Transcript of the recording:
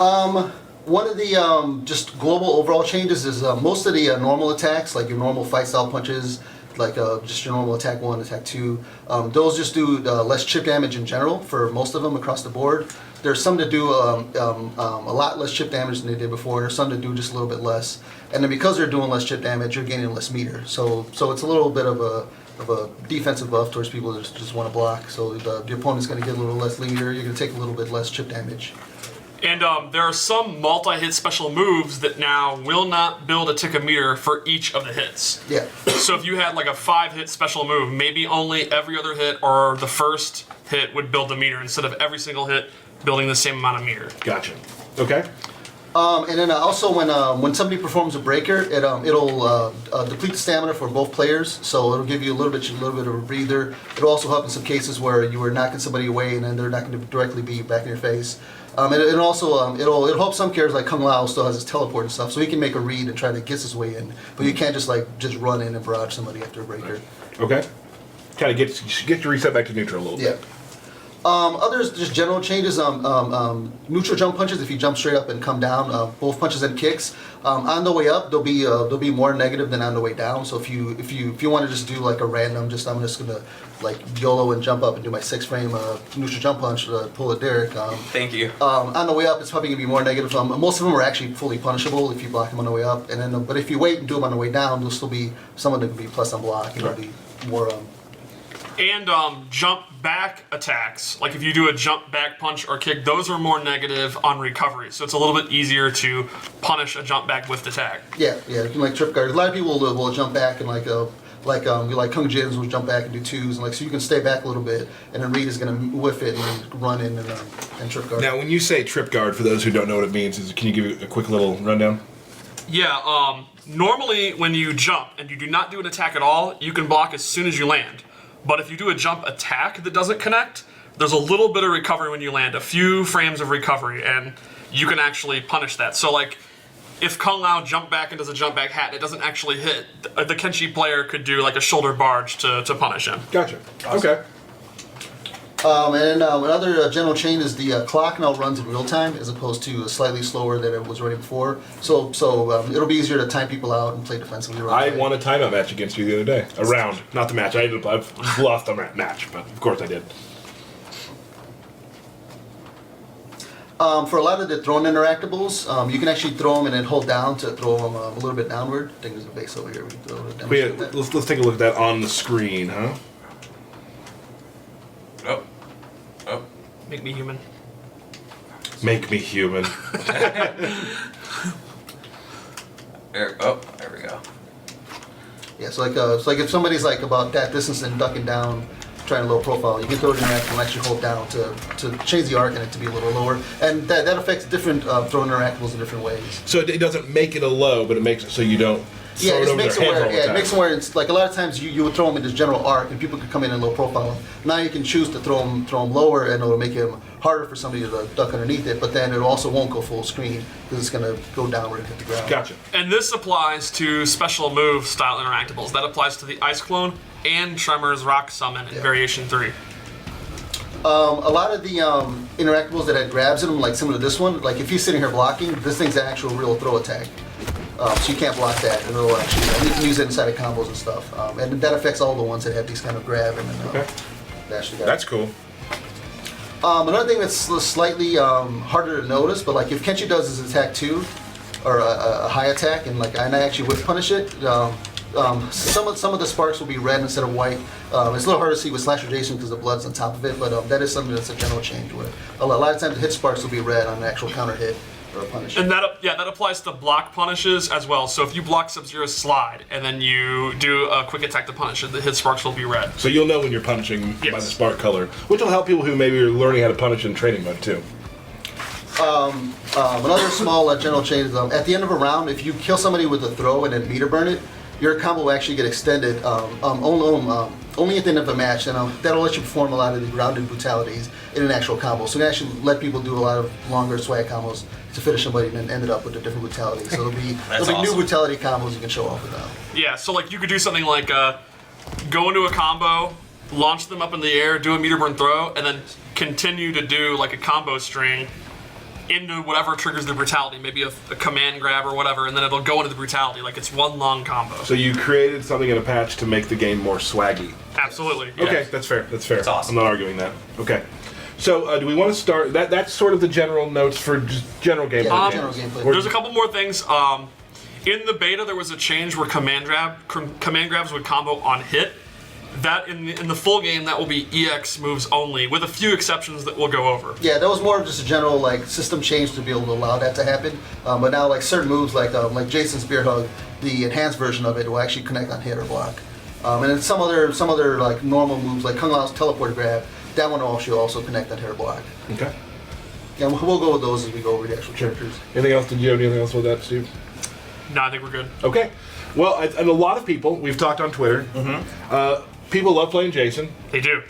One of the just global overall changes is most of the normal attacks, like your normal fight style punches, like just your normal attack 1, attack 2, those just do less chip damage in general for most of them across the board. There's some that do a lot less chip damage than they did before. There's some that do just a little bit less. And then because they're doing less chip damage, you're gaining less meter. So it's a little bit of a defensive buff towards people that just want to block. So the opponent's going to get a little less meter. You're going to take a little bit less chip damage. And there are some multi-hit special moves that now will not build a tick of meter for each of the hits. Yeah. So if you had like a 5-hit special move, maybe only every other hit or the first hit would build the meter instead of every single hit building the same amount of meter. Gotcha. Okay. And then also when somebody performs a breaker, it'll deplete the stamina for both players, so it'll give you a little bit of a breather. It'll also help in some cases where you were knocking somebody away and then they're not going to directly be back in your face. And it'll help some characters like Kung Lao still has his teleport and stuff, so he can make a read and try to get his way in. But you can't just run in and barrage somebody after a breaker. Okay. Kind of get your reset back to neutral a little bit. Others, just general changes. Neutral jump punches. If you jump straight up and come down, both punches and kicks. On the way up, they'll be more negative than on the way down. So if you want to just do like a random, I'm just gonna like YOLO and jump up and do my 6-frame neutral jump punch, pull a Derek. Thank you. On the way up, it's probably gonna be more negative. Most of them are actually fully punishable if you block them on the way up, and then but if you wait and do them on the way down, there'll still be some of them can be plus on block. It'll be more. And jump back attacks, like if you do a jump back punch or kick, those are more negative on recovery. So it's a little bit easier to punish a jump back lift attack. Yeah, you can like trip guard. A lot of people will jump back and like Kung Jins will jump back and do 2s, and so you can stay back a little bit, and then Reed is gonna whiff it and then run in and trip guard. Now, when you say trip guard, for those who don't know what it means, can you give a quick little rundown? Yeah. Normally, when you jump and you do not do an attack at all, you can block as soon as you land. But if you do a jump attack that doesn't connect, there's a little bit of recovery when you land, a few frames of recovery, and you can actually punish that. So like, if Kung Lao jump back and does a jump back hat and it doesn't actually hit, the Kenshi player could do like a shoulder barge to punish him. Gotcha. Awesome. Okay. And then another general change is the clock now runs in real time as opposed to slightly slower than it was running before. So it'll be easier to time people out and play defensively. I won a timeout match against you the other day. A round, not the match. I lost the match, but of course I did. For a lot of the thrown interactables, you can actually throw them and then hold down to throw them a little bit downward. I think there's a base over here. We can throw it. Let's take a look at that on the screen, huh? Oh. Make me human. Make me human. There we go. Yeah, so like if somebody's like about that distance and ducking down, trying to low profile, you can throw it in and actually hold down to change the arc in it to be a little lower, and that affects different throw interactables in different ways. So it doesn't make it a low, but it makes it so you don't. Yeah, it makes it where it makes it where it's like a lot of times you would throw them in this general arc and people could come in low profile. Now you can choose to throw them lower and it'll make him harder for somebody to duck underneath it, but then it also won't go full screen because it's going to go downward and hit the ground. Gotcha. And this applies to special move style interactables. That applies to the Ice Clone and Tremor's Rock Summon in Variation 3. A lot of the interactables that had grabs in them, like similar to this one, like if he's sitting here blocking, this thing's an actual real throw attack. So you can't block that, and it'll actually, you can use it inside of combos and stuff. And that affects all the ones that have these kind of grab and dash together. That's cool. Another thing that's slightly harder to notice, but like if Kenshi does his attack 2, or a high attack, and I actually would punish it, some of the sparks will be red instead of white. It's a little hard to see with Slasher Jason because the blood's on top of it, but that is something that's a general change where a lot of times the hit sparks will be red on an actual counter hit. And that applies to block punishes as well. So if you block Sub-Zero's slide and then you do a quick attack to punish it, the hit sparks will be red. So you'll know when you're punishing by the spark color, which will help people who maybe are learning how to punish in training mode too. Another small general change is at the end of a round, if you kill somebody with a throw and then meter burn it, your combo will actually get extended only at the end of the match, and that'll let you perform a lot of the grounded brutalities in an actual combo. So you can actually let people do a lot of longer swag combos to finish somebody and then end it up with a different brutality. So there'll be awesome. New brutality combos you can show off with that. Yeah, so like you could do something like go into a combo, launch them up in the air, do a meter burn throw, and then continue to do like a combo string into whatever triggers the brutality, maybe a command grab or whatever, and then it'll go into the brutality. Like it's one long combo. So you created something in a patch to make the game more swaggy. Absolutely. Yeah. Okay, that's fair. That's fair. That's awesome. I'm not arguing that. Okay. So do we want to start? That's sort of the general notes for just general gameplay. Yeah, games. general gameplay. Or- There's a couple more things. In the beta, there was a change where command grabs would combo on hit. That in the full game, that will be EX moves only, with a few exceptions that we'll go over. Yeah, that was more of just a general like system change to be able to allow that to happen. But now like certain moves like Jason's Spear Hug, the enhanced version of it will actually connect on hit or block. And then some other like normal moves like Kung Lao's teleport grab, that one will also connect on hit or block. Okay. Yeah, we'll go with those as we go over the actual characters. Anything else? Did you have anything else with that, Steve? No, I think we're good. Okay. Well, and a lot of people we've talked on Twitter. People love playing Jason. They do.